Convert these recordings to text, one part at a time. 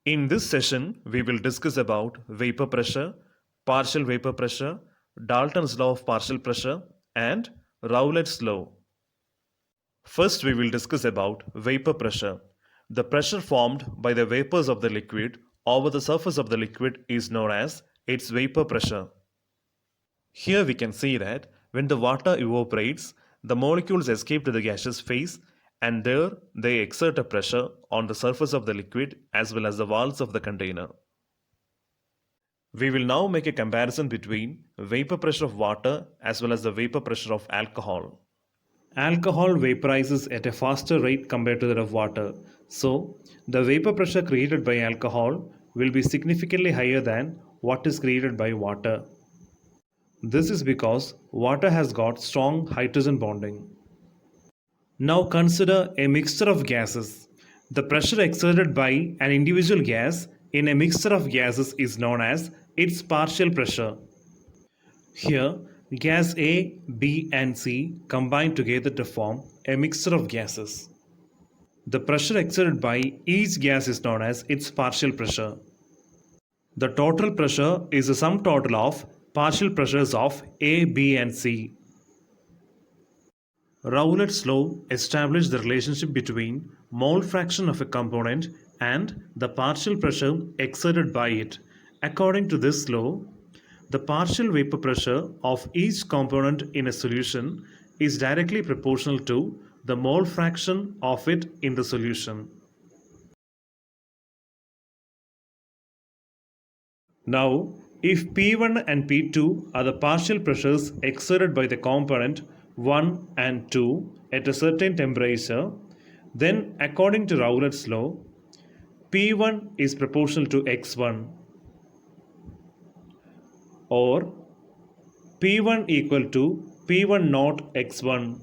In this session, we will discuss about vapor pressure, partial vapor pressure, Dalton's law of partial pressure, and Rowlett's law. First, we will discuss about vapor pressure. The pressure formed by the vapors of the liquid over the surface of the liquid is known as its vapor pressure. Here we can see that when the water evaporates, the molecules escape to the gaseous phase and there they exert a pressure on the surface of the liquid as well as the walls of the container. We will now make a comparison between vapor pressure of water as well as the vapor pressure of alcohol. Alcohol vaporizes at a faster rate compared to that of water. So, the vapor pressure created by alcohol will be significantly higher than what is created by water. This is because water has got strong hydrogen bonding. Now consider a mixture of gases. The pressure exerted by an individual gas in a mixture of gases is known as its partial pressure. Here, gas A, B and C combine together to form a mixture of gases. The pressure exerted by each gas is known as its partial pressure. The total pressure is the sum total of partial pressures of A, B and C. Rowlett's law established the relationship between mole fraction of a component and the partial pressure exerted by it. According to this law, the partial vapor pressure of each component in a solution is directly proportional to the mole fraction of it in the solution. Now, if P1 and P2 are the partial pressures exerted by the component 1 and 2 at a certain temperature, then according to Rowlett's law, P1 is proportional to X1 or P1 equal to P1 naught X1,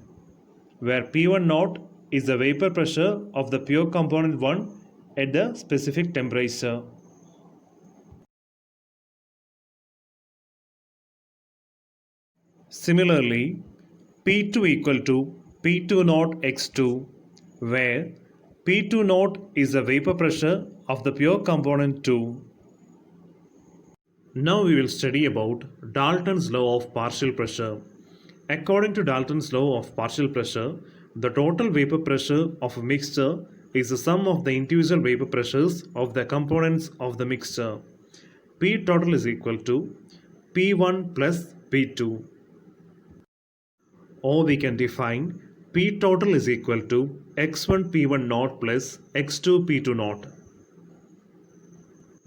where P1 naught is the vapor pressure of the pure component 1 at the specific temperature. Similarly, P2 equal to P2 naught X2, where P2 naught is the vapor pressure of the pure component 2. Now we will study about Dalton's law of partial pressure. According to Dalton's law of partial pressure, the total vapor pressure of a mixture is the sum of the individual vapor pressures of the components of the mixture. P total is equal to P1 plus P2. Or we can define P total is equal to X1 P1 naught plus X2 P2 naught.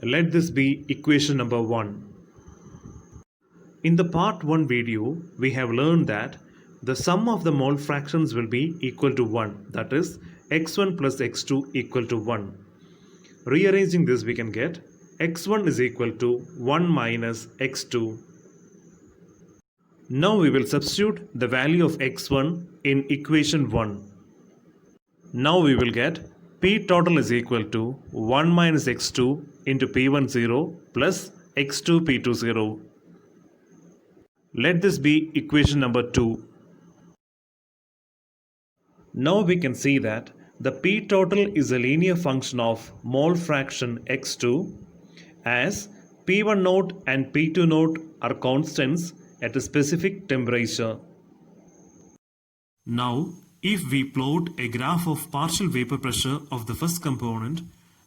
Let this be equation number 1. In the part 1 video, we have learned that the sum of the mole fractions will be equal to 1, that is x1 plus x2 equal to 1. Rearranging this, we can get x1 is equal to 1 minus x2. Now we will substitute the value of x1 in equation 1. Now we will get P total is equal to 1 minus x2 into P1 0 plus x2 P2 0. Let this be equation number 2. Now we can see that the P total is a linear function of mole fraction x2 as P1 naught and P2 naught are constants at a specific temperature. Now, if we plot a graph of partial vapor pressure of the first component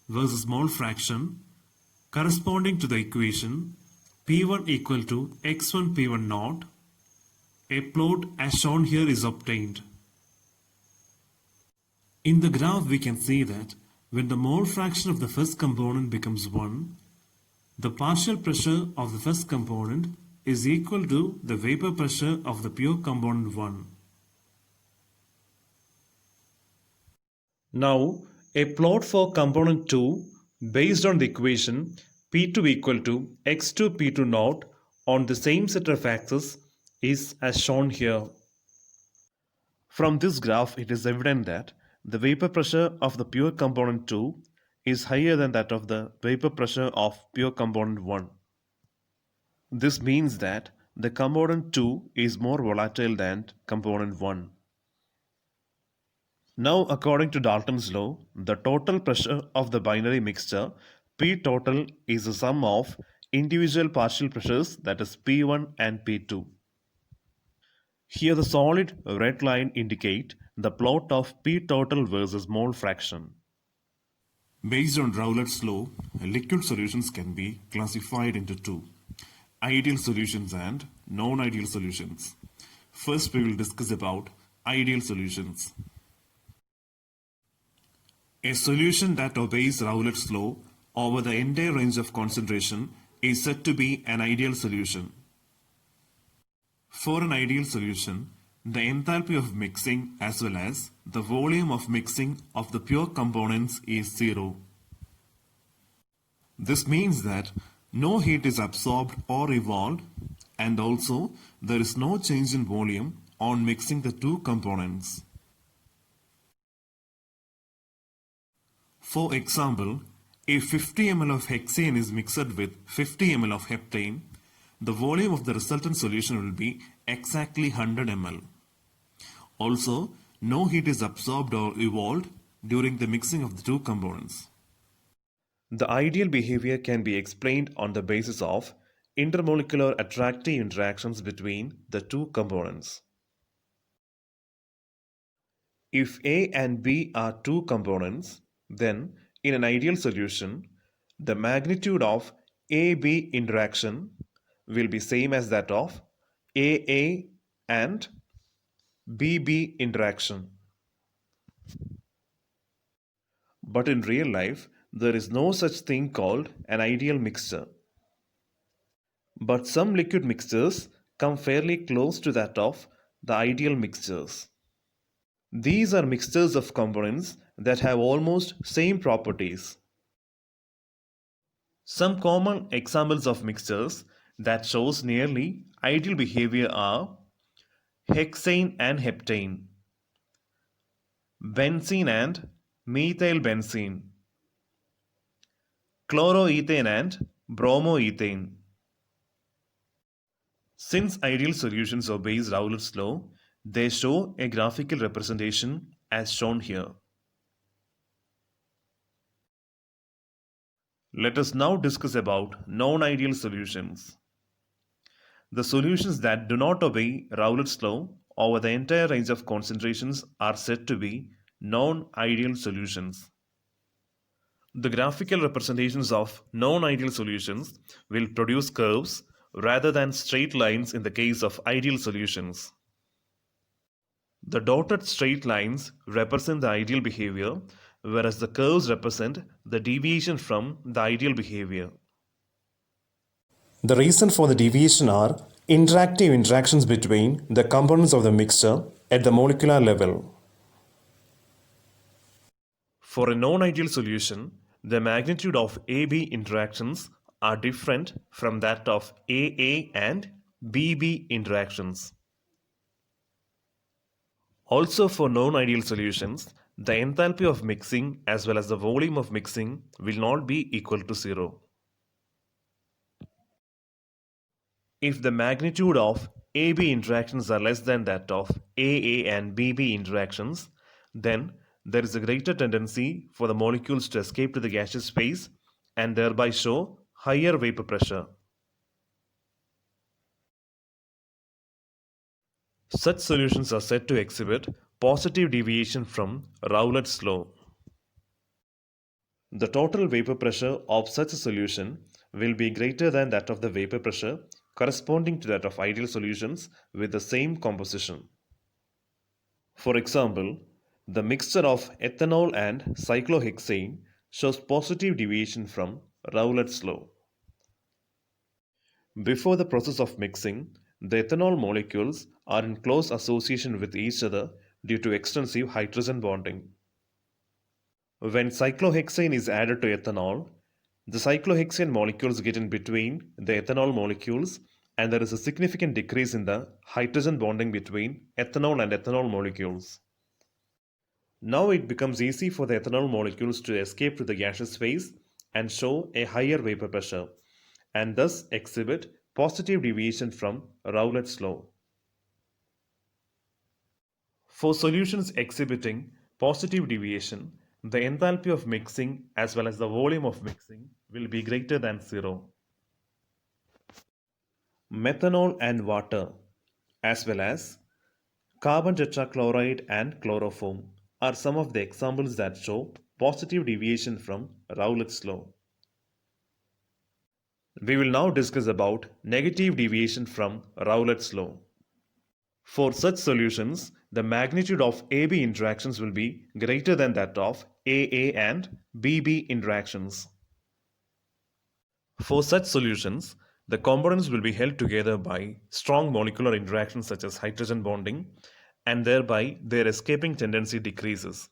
versus mole fraction corresponding to the equation P1 equal to x1 P1 naught, a plot as shown here is obtained. In the graph we can see that when the mole fraction of the first component becomes 1, the partial pressure of the first component is equal to the vapor pressure of the pure component 1. Now, a plot for component 2 based on the equation P2 equal to x2 P2 naught on the same set of axes is as shown here. From this graph, it is evident that the vapor pressure of the pure component 2 is higher than that of the vapor pressure of pure component 1. This means that the component 2 is more volatile than component 1. Now, according to Dalton's law, the total pressure of the binary mixture P total is the sum of individual partial pressures, that is P1 and P2. Here the solid red line indicate the plot of P total versus mole fraction. Based on Rowlett's law, liquid solutions can be classified into two, ideal solutions and non-ideal solutions. First we will discuss about ideal solutions. A solution that obeys Rowlett's law over the entire range of concentration is said to be an ideal solution. For an ideal solution, the enthalpy of mixing as well as the volume of mixing of the pure components is zero. This means that no heat is absorbed or evolved, and also there is no change in volume on mixing the two components. For example, if 50 ml of hexane is mixed with 50 ml of heptane, the volume of the resultant solution will be exactly 100 ml. Also, no heat is absorbed or evolved during the mixing of the two components. The ideal behavior can be explained on the basis of intermolecular attractive interactions between the two components. If A and B are two components, then in an ideal solution, the magnitude of AB interaction will be same as that of AA and BB interaction. But in real life, there is no such thing called an ideal mixture. But some liquid mixtures come fairly close to that of the ideal mixtures. These are mixtures of components that have almost same properties. Some common examples of mixtures that shows nearly ideal behavior are hexane and heptane, benzene and methylbenzene, chloroethane and bromoethane. Since ideal solutions obey Rowlett's law, they show a graphical representation as shown here. Let us now discuss about non-ideal solutions. The solutions that do not obey Rowlett's law over the entire range of concentrations are said to be non-ideal solutions. The graphical representations of non-ideal solutions will produce curves rather than straight lines in the case of ideal solutions. The dotted straight lines represent the ideal behavior, whereas the curves represent the deviation from the ideal behavior. The reason for the deviation are interactive interactions between the components of the mixture at the molecular level. For a non-ideal solution, the magnitude of AB interactions are different from that of AA and BB interactions. Also, for non-ideal solutions, the enthalpy of mixing as well as the volume of mixing will not be equal to zero. If the magnitude of AB interactions are less than that of AA and BB interactions, then there is a greater tendency for the molecules to escape to the gaseous phase and thereby show higher vapor pressure. Such solutions are said to exhibit positive deviation from Rowlett's law. The total vapor pressure of such a solution will be greater than that of the vapor pressure corresponding to that of ideal solutions with the same composition. For example, the mixture of ethanol and cyclohexane shows positive deviation from Rowlett's law. Before the process of mixing, the ethanol molecules are in close association with each other due to extensive hydrogen bonding. When cyclohexane is added to ethanol, the cyclohexane molecules get in between the ethanol molecules and there is a significant decrease in the hydrogen bonding between ethanol and ethanol molecules. Now it becomes easy for the ethanol molecules to escape to the gaseous phase and show a higher vapor pressure and thus exhibit positive deviation from Rowlett's law. For solutions exhibiting positive deviation, the enthalpy of mixing as well as the volume of mixing will be greater than 0. Methanol and water, as well as carbon tetrachloride and chloroform, are some of the examples that show positive deviation from Rowlett's law. We will now discuss about negative deviation from Rowlett's law. For such solutions, the magnitude of AB interactions will be greater than that of AA and BB interactions. For such solutions, the components will be held together by strong molecular interactions such as hydrogen bonding, and thereby their escaping tendency decreases,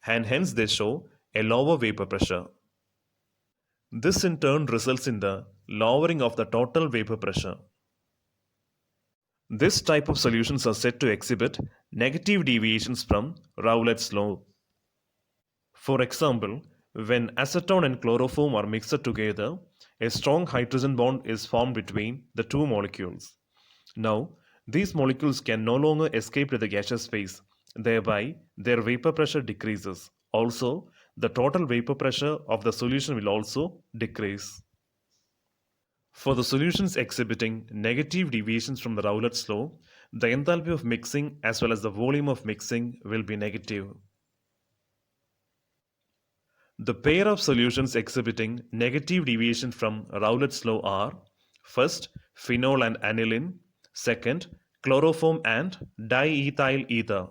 and hence they show a lower vapor pressure. This in turn results in the lowering of the total vapor pressure. This type of solutions are said to exhibit negative deviations from Rowlett's law. For example, when acetone and chloroform are mixed together, a strong hydrogen bond is formed between the two molecules. Now, these molecules can no longer escape to the gaseous phase, thereby their vapor pressure decreases. Also, the total vapor pressure of the solution will also decrease. For the solutions exhibiting negative deviations from the Rowlett's law, the enthalpy of mixing as well as the volume of mixing will be negative. The pair of solutions exhibiting negative deviation from Rowlett's law are first, phenol and aniline, second, chloroform and diethyl ether.